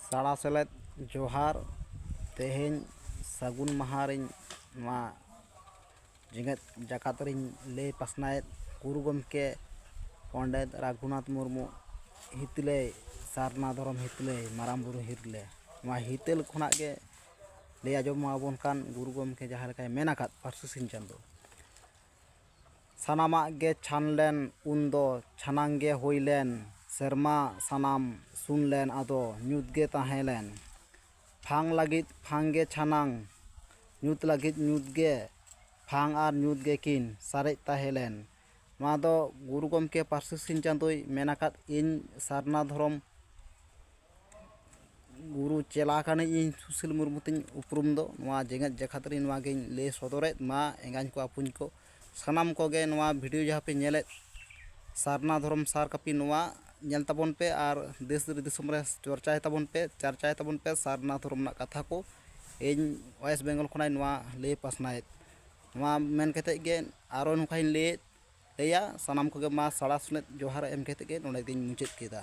साड़ा सेलेद जोहार तेहें सगुन महारिन जेगेत जाकात ले पासनाएत गुरु गमके पंडित रघुनाथ मुर्मू हितले सारना धरम हितले माराम बुरु हितले हितल खुना के ले आजमाबन कान गुरु गमके जहाँ लेकाय मेन आकाद पार्सी सिंह चांदो सानामाग गे छानलेन उन्दो छानांगे होइलेन सेरमा सानाम सुनलेन आदो ᱧᱩᱛ गे ताहेलेन फांग लागित फांगे छानांग ᱧᱩᱛ लागित ᱧᱩᱛ गे फांग आर ᱧᱩᱛ गे किन सारेज ताहेलेन दो गुरु गमके पार्सी सिंह चांदोय मेन आकाद इन सारना धरम गुरु चेला कानी इन सुशील मुर्मू तिन उपरुम दो जेगेत जाकात रे गिन ले सदरेत एंगाñ को आपुñ को सानाम कोगे भिडियो जहाँ पे नेलेत सारना धरम सार कापी नेल ताबन पे और देश दिसम रे चर्चाय ताबन पे सारना धरम ना कथा को इन वेस्ट बेंगल खनाय ले पासनाएत मेन कते गे आरो नुखाइन लेया सानाम कोगे साड़ा सुनेत जोहार एम कते गे नोंडे गिन मुचाद केदा।